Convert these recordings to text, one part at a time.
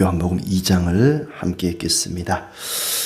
요한복음 2장을 함께 읽겠습니다.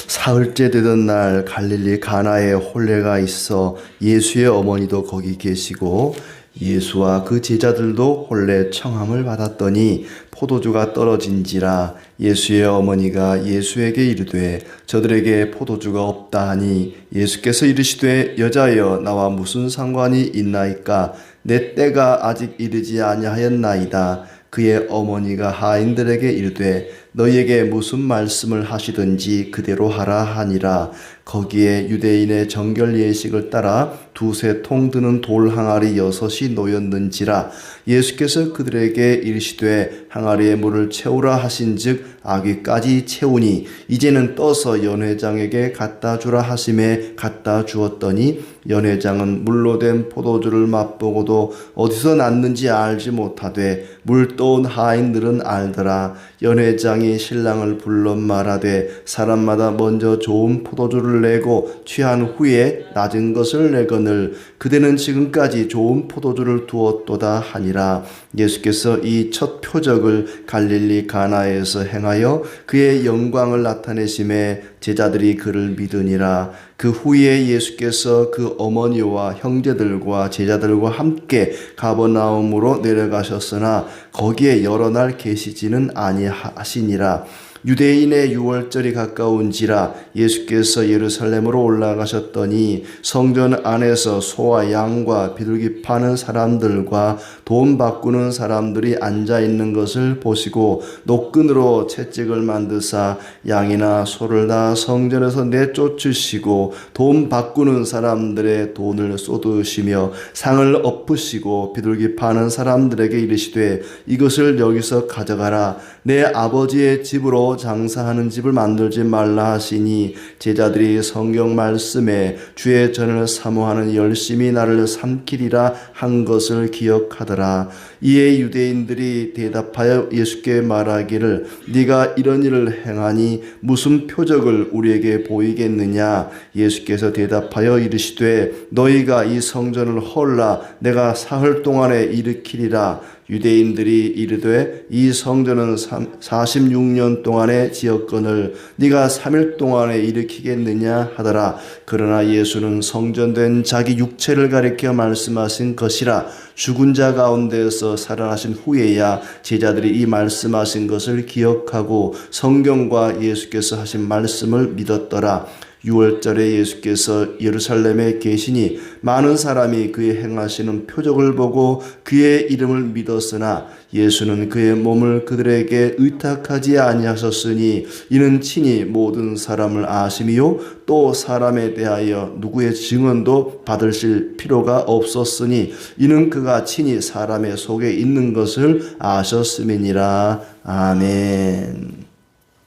사흘째 되던 날 갈릴리 가나에 혼례가 있어 예수의 어머니도 거기 계시고 예수와 그 제자들도 혼례 청함을 받았더니 포도주가 떨어진지라 예수의 어머니가 예수에게 이르되 저들에게 포도주가 없다 하니 예수께서 이르시되 여자여 나와 무슨 상관이 있나이까 내 때가 아직 이르지 아니하였나이다. 그의 어머니가 하인들에게 이르되 너희에게 무슨 말씀을 하시든지 그대로 하라 하니라. 거기에 유대인의 정결 예식을 따라 두세 통 드는 돌 항아리 6이 놓였는지라. 예수께서 그들에게 이르시되 항아리에 물을 채우라 하신즉 아귀까지 채우니 이제는 떠서 연회장에게 갖다 주라 하심에 갖다 주었더니 연회장은 물로 된 포도주를 맛보고도 어디서 났는지 알지 못하되 물 떠온 하인들은 알더라. 연회장이 신랑을 불러 말하되 사람마다 먼저 좋은 포도주를 내고 취한 후에 낮은 것을 내거늘 그대는 지금까지 좋은 포도주를 두었도다 하니라. 예수께서 이 첫 표적을 갈릴리 가나에서 행하여 그의 영광을 나타내심에 제자들이 그를 믿으니라. 그 후에 예수께서 그 어머니와 형제들과 제자들과 함께 가버나움으로 내려가셨으나 거기에 여러 날 계시지는 아니하시니라. 유대인의 유월절이 가까운지라 예수께서 예루살렘으로 올라가셨더니 성전 안에서 소와 양과 비둘기 파는 사람들과 돈 바꾸는 사람들이 앉아있는 것을 보시고 노끈으로 채찍을 만드사 양이나 소를 다 성전에서 내쫓으시고 돈 바꾸는 사람들의 돈을 쏟으시며 상을 엎으시고 비둘기 파는 사람들에게 이르시되 이것을 여기서 가져가라. 내 아버지의 집으로 장사하는 집을 만들지 말라 하시니 제자들이 성경 말씀에 주의 전을 사모하는 열심히 나를 삼키리라 한 것을 기억하더라. 이에 유대인들이 대답하여 예수께 말하기를 네가 이런 일을 행하니 무슨 표적을 우리에게 보이겠느냐. 예수께서 대답하여 이르시되 너희가 이 성전을 헐라 내가 사흘 동안에 일으키리라. 유대인들이 이르되 이 성전은 46년 동안에 지었거늘 네가 3일 동안에 일으키겠느냐 하더라. 그러나 예수는 성전된 자기 육체를 가리켜 말씀하신 것이라. 죽은 자 가운데서 살아나신 후에야 제자들이 이 말씀하신 것을 기억하고 성경과 예수께서 하신 말씀을 믿었더라. 6월절에 예수께서 예루살렘에 계시니 많은 사람이 그의 행하시는 표적을 보고 그의 이름을 믿었으나 예수는 그의 몸을 그들에게 의탁하지 아니하셨으니 이는 친히 모든 사람을 아심이요 또 사람에 대하여 누구의 증언도 받으실 필요가 없었으니 이는 그가 친히 사람의 속에 있는 것을 아셨음이니라. 아멘.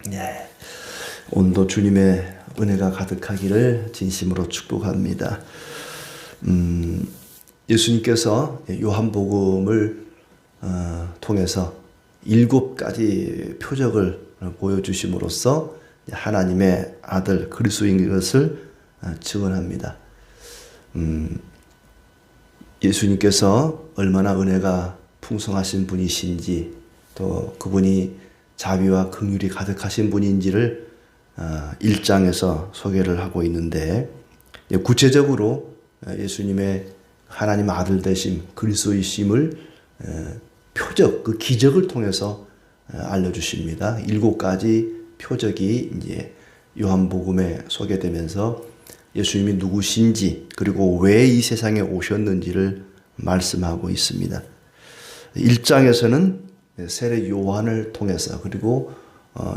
네. 오늘도 주님의 은혜가 가득하기를 진심으로 축복합니다. 예수님께서 요한복음을 통해서 7가지 표적을 보여주심으로써 하나님의 아들 그리스도인 것을 증언합니다. 예수님께서 얼마나 은혜가 풍성하신 분이신지 또 그분이 자비와 긍휼이 가득하신 분인지를 1장에서 소개를 하고 있는데 구체적으로 예수님의 하나님 아들 되심 그리스도이심을 표적 그 기적을 통해서 알려주십니다. 7가지 표적이 이제 요한복음에 소개되면서 예수님이 누구신지 그리고 왜 이 세상에 오셨는지를 말씀하고 있습니다. 1장에서는 세례 요한을 통해서 그리고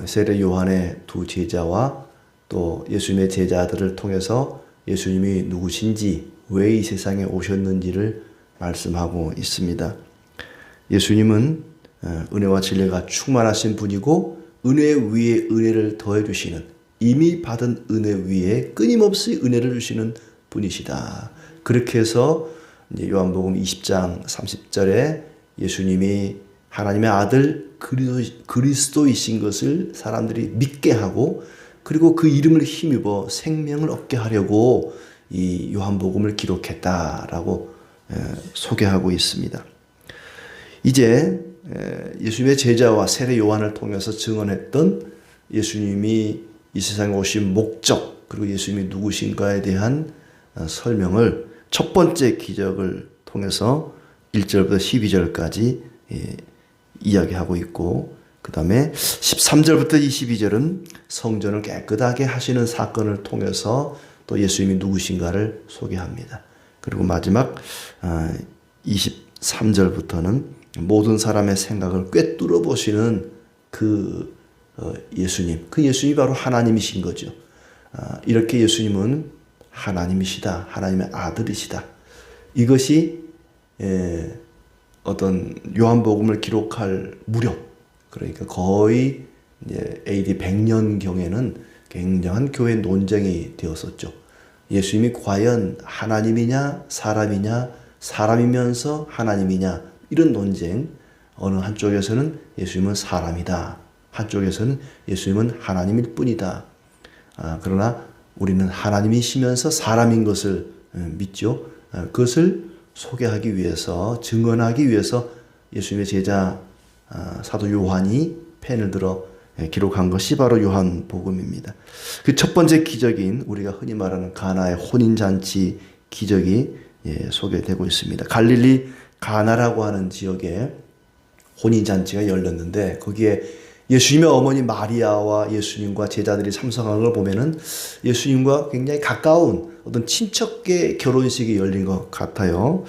세례 요한의 두 제자와 또 예수님의 제자들을 통해서 예수님이 누구신지 왜 이 세상에 오셨는지를 말씀하고 있습니다. 예수님은 은혜와 진리가 충만하신 분이고 은혜 위에 은혜를 더해 주시는 이미 받은 은혜 위에 끊임없이 은혜를 주시는 분이시다. 그렇게 해서 이제 요한복음 20장 30절에 예수님이 하나님의 아들 그리스도이신 것을 사람들이 믿게 하고 그리고 그 이름을 힘입어 생명을 얻게 하려고 이 요한복음을 기록했다라고 소개하고 있습니다. 이제 예수님의 제자와 세례 요한을 통해서 증언했던 예수님이 이 세상에 오신 목적, 그리고 예수님이 누구신가에 대한 설명을 첫 번째 기적을 통해서 1절부터 12절까지 이야기하고 있고, 그 다음에 13절부터 22절은 성전을 깨끗하게 하시는 사건을 통해서 또 예수님이 누구신가를 소개합니다. 그리고 마지막 23절부터는 모든 사람의 생각을 꿰뚫어 보시는 그 예수님, 그 예수님이 바로 하나님이신 거죠. 이렇게 예수님은 하나님이시다, 하나님의 아들이시다. 이것이 어떤 요한복음을 기록할 무렵, 그러니까 거의 이제 AD 100년경에는 굉장한 교회 논쟁이 되었었죠. 예수님이 과연 하나님이냐 사람이냐, 사람이면서 하나님이냐, 이런 논쟁. 어느 한쪽에서는 예수님은 사람이다, 한쪽에서는 예수님은 하나님일 뿐이다. 그러나 우리는 하나님이시면서 사람인 것을 믿죠. 그것을 소개하기 위해서, 증언하기 위해서 예수님의 제자 사도 요한이 펜을 들어 기록한 것이 바로 요한복음입니다. 그 첫 번째 기적인 우리가 흔히 말하는 가나의 혼인잔치 기적이 소개되고 있습니다. 갈릴리 가나라고 하는 지역에 혼인잔치가 열렸는데, 거기에 예수님의 어머니 마리아와 예수님과 제자들이 참석한 걸 보면은 예수님과 굉장히 가까운 어떤 친척계 결혼식이 열린 것 같아요.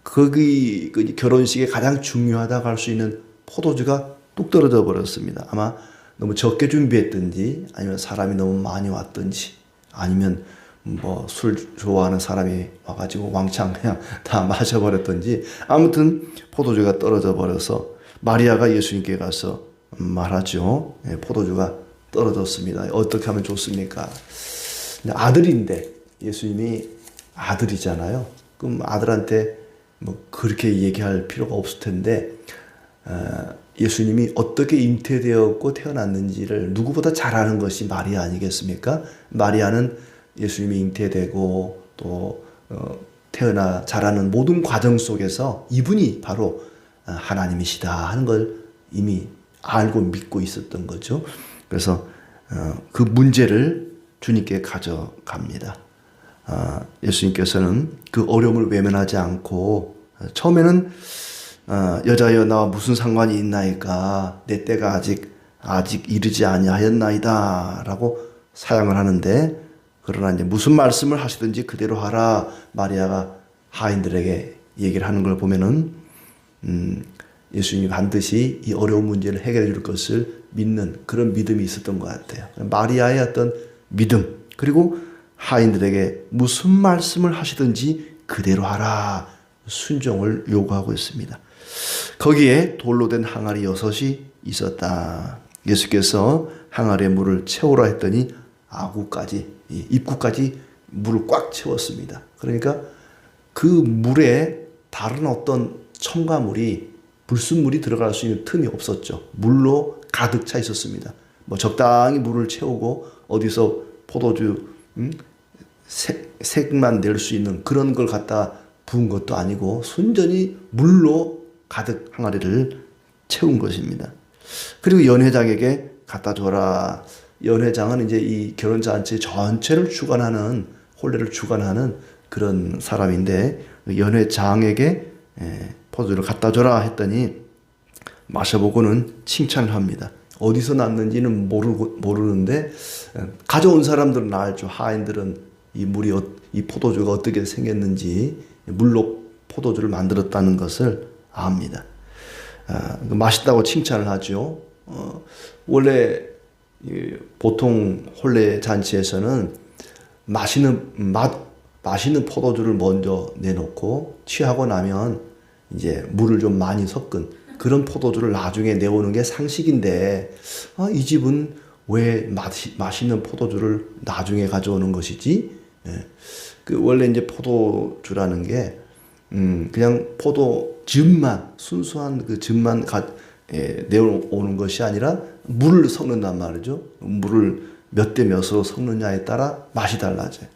거기 그 결혼식에 가장 중요하다고 할 수 있는 포도주가 뚝 떨어져 버렸습니다. 아마 너무 적게 준비했든지, 아니면 사람이 너무 많이 왔든지, 아니면 뭐 술 좋아하는 사람이 와가지고 왕창 그냥 다 마셔버렸든지, 아무튼 포도주가 떨어져 버려서 마리아가 예수님께 가서 말하죠. 포도주가 떨어졌습니다. 어떻게 하면 좋습니까? 아들인데, 예수님이 아들이잖아요. 그럼 아들한테 뭐 그렇게 얘기할 필요가 없을 텐데, 예수님이 어떻게 잉태되었고 태어났는지를 누구보다 잘 아는 것이 마리아 아니겠습니까? 마리아는 예수님이 잉태되고 또 태어나 자라는 모든 과정 속에서 이분이 바로 하나님이시다 하는 걸 이미 알고 믿고 있었던 거죠. 그래서 그 문제를 주님께 가져갑니다. 예수님께서는 그 어려움을 외면하지 않고, 처음에는 여자여 나와 무슨 상관이 있나이까, 내 때가 아직 이르지 아니하였나이다 라고 사양을 하는데, 그러나 이제 무슨 말씀을 하시든지 그대로 하라, 마리아가 하인들에게 얘기를 하는 걸 보면은 예수님이 반드시 이 어려운 문제를 해결해 줄 것을 믿는 그런 믿음이 있었던 것 같아요. 마리아의 어떤 믿음, 그리고 하인들에게 무슨 말씀을 하시든지 그대로 하라, 순종을 요구하고 있습니다. 거기에 돌로 된 항아리 6이 있었다. 예수께서 항아리에 물을 채우라 했더니 입구까지 물을 꽉 채웠습니다. 그러니까 그 물에 다른 어떤 첨가물이, 불순물이 들어갈 수 있는 틈이 없었죠. 물로 가득 차 있었습니다. 뭐 적당히 물을 채우고 어디서 포도주 색만 낼 수 있는 그런 걸 갖다 부은 것도 아니고 순전히 물로 가득 항아리를 채운 것입니다. 그리고 연회장에게 갖다 줘라. 연회장은 이제 이 결혼잔치 전체를 주관하는, 혼례를 주관하는 그런 사람인데, 연회장에게 포도주를 갖다 줘라 했더니 마셔보고는 칭찬을 합니다. 어디서 났는지는 모르는데 가져온 사람들은 알죠. 하인들은 이 포도주가 어떻게 생겼는지, 물로 포도주를 만들었다는 것을 압니다. 맛있다고 칭찬을 하죠. 원래 보통 혼례 잔치에서는 마시는 포도주를 먼저 내놓고 취하고 나면 이제 물을 좀 많이 섞은 그런 포도주를 나중에 내오는 게 상식인데, 이 집은 왜 맛있는 포도주를 나중에 가져오는 것이지? 그 원래 이제 포도주라는 게 그냥 포도즙만, 순수한 그 즙만 내오는 것이 아니라 물을 섞는단 말이죠. 물을 몇 대 몇으로 섞느냐에 따라 맛이 달라져요.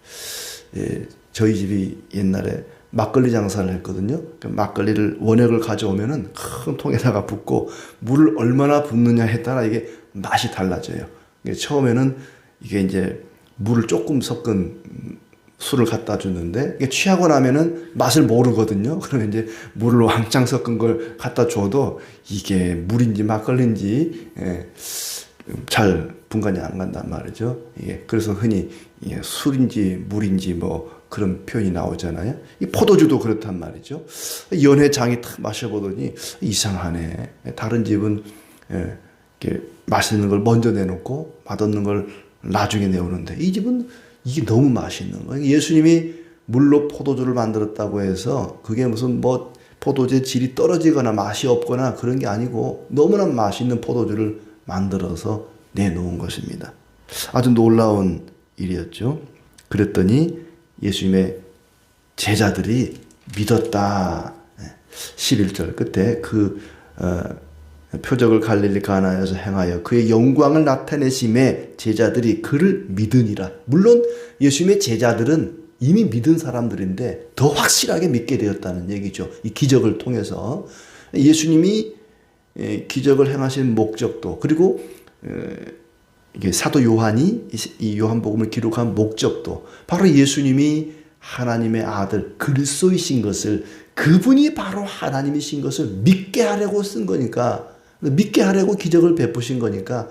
저희 집이 옛날에 막걸리 장사를 했거든요. 막걸리를 원액을 가져오면은 큰 통에다가 붓고 물을 얼마나 붓느냐에 따라 이게 맛이 달라져요. 처음에는 이게 이제 물을 조금 섞은 술을 갖다 주는데 이게 취하고 나면은 맛을 모르거든요. 그러면 이제 물을 왕창 섞은 걸 갖다 줘도 이게 물인지 막걸리인지 잘 분간이 안 간단 말이죠. 그래서 흔히 술인지 물인지 뭐 그런 표현이 나오잖아요. 이 포도주도 그렇단 말이죠. 연회장이 탁 마셔보더니 이상하네. 다른 집은 이렇게 맛있는 걸 먼저 내놓고 맛없는 걸 나중에 내오는데 이 집은 이게 너무 맛있는 거예요. 예수님이 물로 포도주를 만들었다고 해서 그게 무슨 뭐 포도주의 질이 떨어지거나 맛이 없거나 그런 게 아니고 너무나 맛있는 포도주를 만들어서 내놓은 것입니다. 아주 놀라운 일이었죠. 그랬더니 예수님의 제자들이 믿었다. 11절 끝에 그 표적을 갈릴리 가나에서 행하여 그의 영광을 나타내심에 제자들이 그를 믿으니라. 물론 예수님의 제자들은 이미 믿은 사람들인데 더 확실하게 믿게 되었다는 얘기죠. 이 기적을 통해서 예수님이 기적을 행하신 목적도, 그리고 이게 사도 요한이 이 요한복음을 기록한 목적도 바로 예수님이 하나님의 아들 그리스도이신 것을, 그분이 바로 하나님이신 것을 믿게 하려고 쓴 거니까, 믿게 하려고 기적을 베푸신 거니까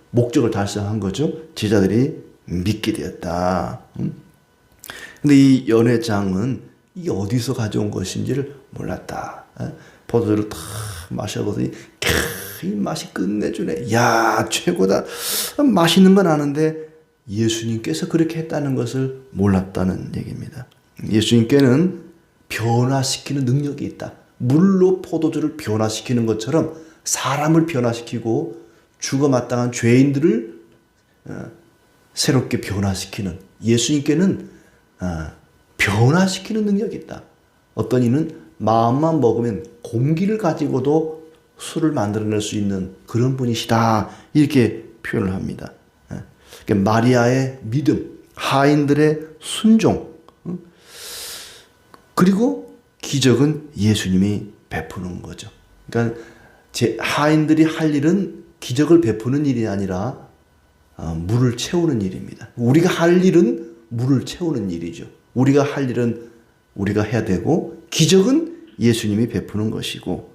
목적을 달성한 거죠. 제자들이 믿게 되었다. 근데 이 연회장은 이게 어디서 가져온 것인지를 몰랐다. 포도주를 탁 마셔보더니 이 맛이 끝내주네. 야, 최고다. 맛있는 건 아는데 예수님께서 그렇게 했다는 것을 몰랐다는 얘기입니다. 예수님께는 변화시키는 능력이 있다. 물로 포도주를 변화시키는 것처럼 사람을 변화시키고 죽어마땅한 죄인들을 새롭게 변화시키는, 예수님께는 변화시키는 능력이 있다. 어떤 이는 마음만 먹으면 공기를 가지고도 술을 만들어낼 수 있는 그런 분이시다. 이렇게 표현을 합니다. 그러니까 마리아의 믿음, 하인들의 순종, 그리고 기적은 예수님이 베푸는 거죠. 그러니까 하인들이 할 일은 기적을 베푸는 일이 아니라 물을 채우는 일입니다. 우리가 할 일은 물을 채우는 일이죠. 우리가 할 일은 우리가 해야 되고, 기적은 예수님이 베푸는 것이고,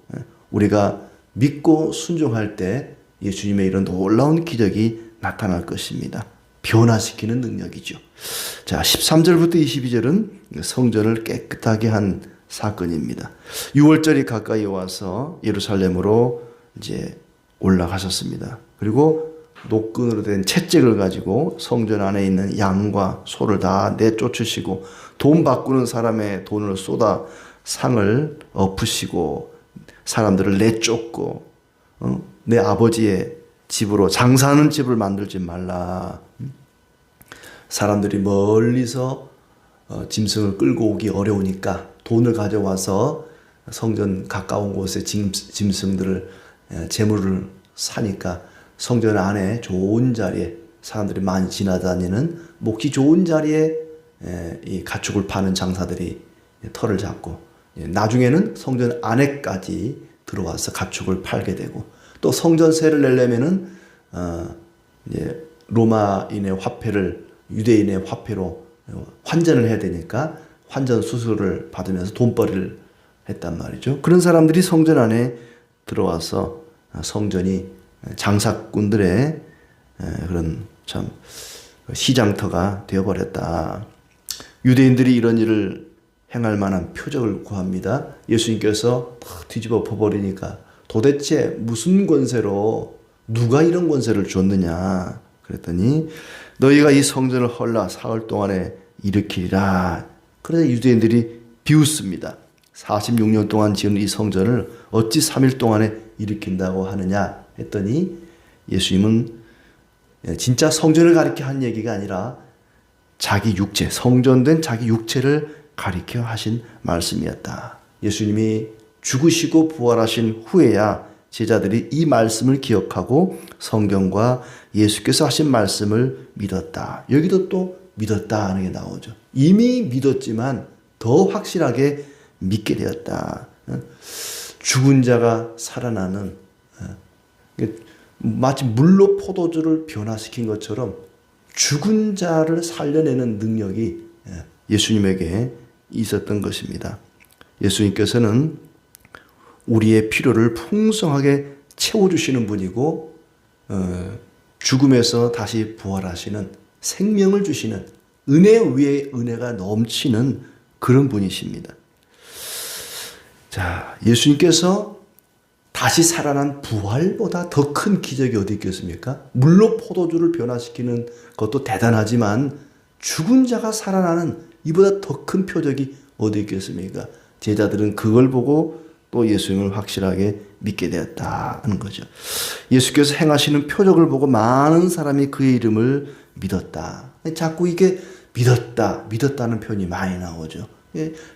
우리가 믿고 순종할 때 예수님의 이런 놀라운 기적이 나타날 것입니다. 변화시키는 능력이죠. 자, 13절부터 22절은 성전을 깨끗하게 한 사건입니다. 6월절이 가까이 와서 예루살렘으로 이제 올라가셨습니다. 그리고 노끈으로 된 채찍을 가지고 성전 안에 있는 양과 소를 다 내쫓으시고, 돈 바꾸는 사람의 돈을 쏟아 상을 엎으시고, 사람들을 내쫓고, 내 아버지의 집으로, 장사하는 집을 만들지 말라. 사람들이 멀리서 짐승을 끌고 오기 어려우니까 돈을 가져와서 성전 가까운 곳에 짐승들을, 재물을 사니까 성전 안에 좋은 자리에, 사람들이 많이 지나다니는 몫이 좋은 자리에 이 가축을 파는 장사들이 털을 잡고, 나중에는 성전 안에까지 들어와서 가축을 팔게 되고, 또 성전세를 내려면은 이제 로마인의 화폐를 유대인의 화폐로 환전을 해야 되니까 환전 수수료를 받으면서 돈벌이를 했단 말이죠. 그런 사람들이 성전 안에 들어와서 성전이 장사꾼들의 그런 참 시장터가 되어버렸다. 유대인들이 이런 일을 행할 만한 표적을 구합니다. 예수님께서 뒤집어 엎어버리니까 도대체 무슨 권세로, 누가 이런 권세를 줬느냐 그랬더니 너희가 이 성전을 헐라 사흘 동안에 일으키리라. 그래서 유대인들이 비웃습니다. 46년 동안 지은 이 성전을 어찌 3일 동안에 일으킨다고 하느냐 했더니, 예수님은 진짜 성전을 가리켜 한 얘기가 아니라 자기 육체, 성전된 자기 육체를 가리켜 하신 말씀이었다. 예수님이 죽으시고 부활하신 후에야 제자들이 이 말씀을 기억하고 성경과 예수께서 하신 말씀을 믿었다. 여기도 또 믿었다 하는 게 나오죠. 이미 믿었지만 더 확실하게 믿게 되었다. 죽은 자가 살아나는, 마치 물로 포도주를 변화시킨 것처럼 죽은 자를 살려내는 능력이 예수님에게 있었던 것입니다. 예수님께서는 우리의 필요를 풍성하게 채워주시는 분이고, 죽음에서 다시 부활하시는, 생명을 주시는, 은혜 위에 은혜가 넘치는 그런 분이십니다. 자, 예수님께서 다시 살아난 부활보다 더 큰 기적이 어디 있겠습니까? 물로 포도주를 변화시키는 것도 대단하지만 죽은 자가 살아나는 이보다 더 큰 표적이 어디 있겠습니까? 제자들은 그걸 보고 또 예수님을 확실하게 믿게 되었다는 거죠. 예수께서 행하시는 표적을 보고 많은 사람이 그의 이름을 믿었다. 자꾸 이게 믿었다는 표현이 많이 나오죠.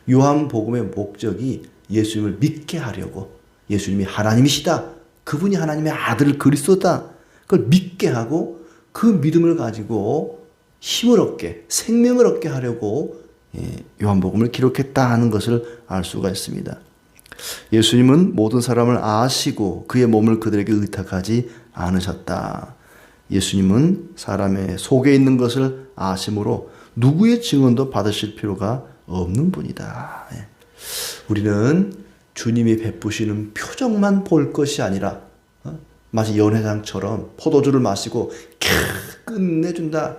요한복음의 목적이 예수님을 믿게 하려고, 예수님이 하나님이시다, 그분이 하나님의 아들 그리스도다, 그걸 믿게 하고 그 믿음을 가지고 힘을 얻게, 생명을 얻게 하려고 요한복음을 기록했다 하는 것을 알 수가 있습니다. 예수님은 모든 사람을 아시고 그의 몸을 그들에게 의탁하지 않으셨다. 예수님은 사람의 속에 있는 것을 아심으로 누구의 증언도 받으실 필요가 없는 분이다. 우리는 주님이 베푸시는 표정만 볼 것이 아니라 마치 연회장처럼 포도주를 마시고 끝내준다,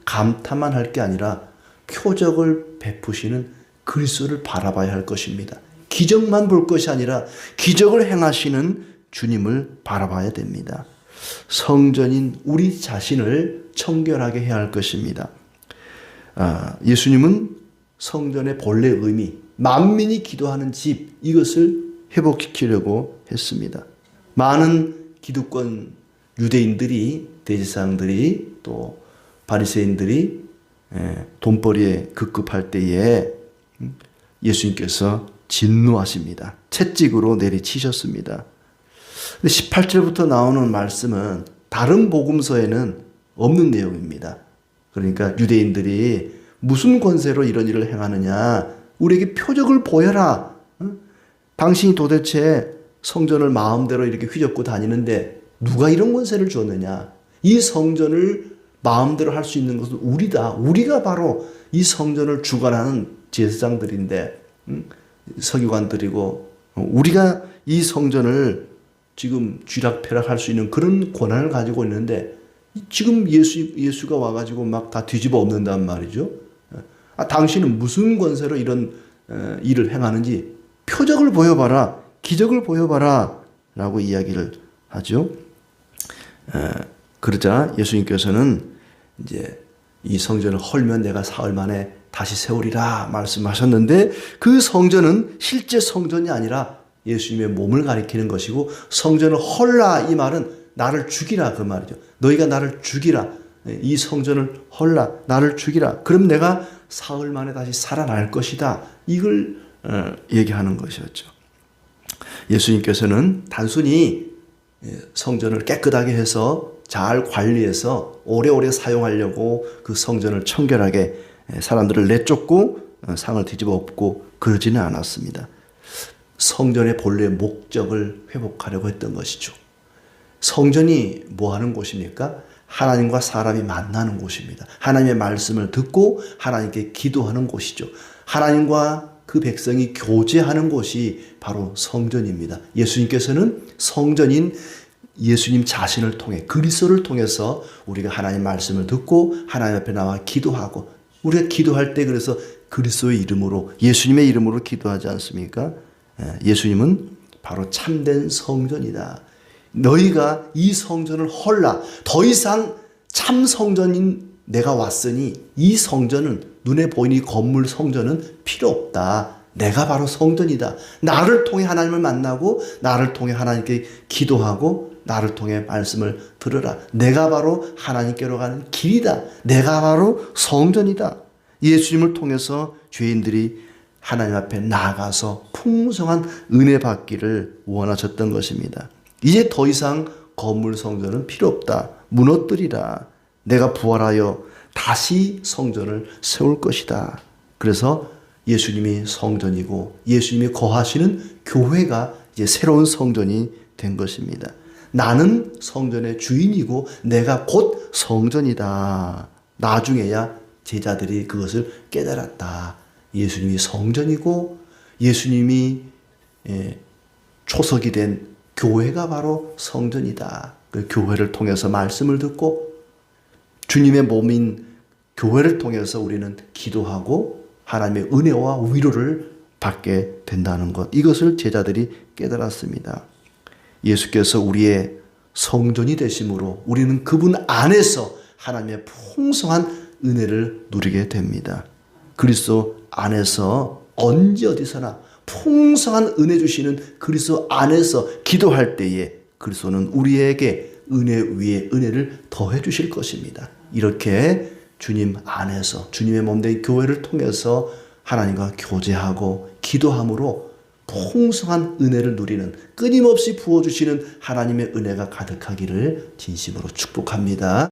감탄만 할 게 아니라 표적을 베푸시는 그리스도를 바라봐야 할 것입니다. 기적만 볼 것이 아니라 기적을 행하시는 주님을 바라봐야 됩니다. 성전인 우리 자신을 청결하게 해야 할 것입니다. 예수님은 성전의 본래 의미, 만민이 기도하는 집, 이것을 회복시키려고 했습니다. 많은 기득권 유대인들이, 대제사장들이, 또 바리새인들이 돈벌이에 급급할 때에 예수님께서 진노하십니다. 채찍으로 내리치셨습니다. 18절부터 나오는 말씀은 다른 복음서에는 없는 내용입니다. 그러니까 유대인들이 무슨 권세로 이런 일을 행하느냐, 우리에게 표적을 보여라. 당신이 도대체 성전을 마음대로 이렇게 휘젓고 다니는데 누가 이런 권세를 줬느냐. 이 성전을 마음대로 할 수 있는 것은 우리다. 우리가 바로 이 성전을 주관하는 제사장들인데, 서기관들이고, 우리가 이 성전을 지금 쥐락펴락할 수 있는 그런 권한을 가지고 있는데 지금 예수가 와가지고 막 다 뒤집어 엎는단 말이죠. 당신은 무슨 권세로 이런 일을 행하는지 표적을 보여봐라, 기적을 보여봐라 라고 이야기를 하죠. 그러자 예수님께서는 이제 이 성전을 헐면 내가 사흘 만에 다시 세우리라 말씀하셨는데, 그 성전은 실제 성전이 아니라 예수님의 몸을 가리키는 것이고, 성전을 헐라 이 말은 나를 죽이라 그 말이죠. 너희가 나를 죽이라, 이 성전을 헐라, 나를 죽이라, 그럼 내가 사흘 만에 다시 살아날 것이다, 이걸 얘기하는 것이었죠. 예수님께서는 단순히 성전을 깨끗하게 해서 잘 관리해서 오래오래 사용하려고 그 성전을 청결하게 사람들을 내쫓고 상을 뒤집어 엎고 그러지는 않았습니다. 성전의 본래 목적을 회복하려고 했던 것이죠. 성전이 뭐 하는 곳입니까? 하나님과 사람이 만나는 곳입니다. 하나님의 말씀을 듣고 하나님께 기도하는 곳이죠. 하나님과 그 백성이 교제하는 곳이 바로 성전입니다. 예수님께서는 성전인 예수님 자신을 통해, 그리스도를 통해서 우리가 하나님 말씀을 듣고 하나님 앞에 나와 기도하고, 우리가 기도할 때 그래서 그리스도의 이름으로, 예수님의 이름으로 기도하지 않습니까? 예수님은 바로 참된 성전이다. 너희가 이 성전을 헐라. 더 이상 참 성전인 내가 왔으니 이 성전은, 눈에 보이는 이 건물 성전은 필요 없다. 내가 바로 성전이다. 나를 통해 하나님을 만나고 나를 통해 하나님께 기도하고 나를 통해 말씀을 들으라. 내가 바로 하나님께로 가는 길이다. 내가 바로 성전이다. 예수님을 통해서 죄인들이 하나님 앞에 나아가서 풍성한 은혜 받기를 원하셨던 것입니다. 이제 더 이상 건물 성전은 필요 없다. 무너뜨리라. 내가 부활하여 다시 성전을 세울 것이다. 그래서 예수님이 성전이고 예수님이 거하시는 교회가 이제 새로운 성전이 된 것입니다. 나는 성전의 주인이고 내가 곧 성전이다. 나중에야 제자들이 그것을 깨달았다. 예수님이 성전이고 예수님이 초석이 된 교회가 바로 성전이다. 그 교회를 통해서 말씀을 듣고 주님의 몸인 교회를 통해서 우리는 기도하고 하나님의 은혜와 위로를 받게 된다는 것. 이것을 제자들이 깨달았습니다. 예수께서 우리의 성전이 되심으로 우리는 그분 안에서 하나님의 풍성한 은혜를 누리게 됩니다. 그리스도 안에서 언제 어디서나 풍성한 은혜 주시는 그리스도 안에서 기도할 때에 그리스도는 우리에게 은혜 위에 은혜를 더해 주실 것입니다. 이렇게 주님 안에서 주님의 몸된 교회를 통해서 하나님과 교제하고 기도함으로 풍성한 은혜를 누리는 끊임없이 부어주시는 하나님의 은혜가 가득하기를 진심으로 축복합니다.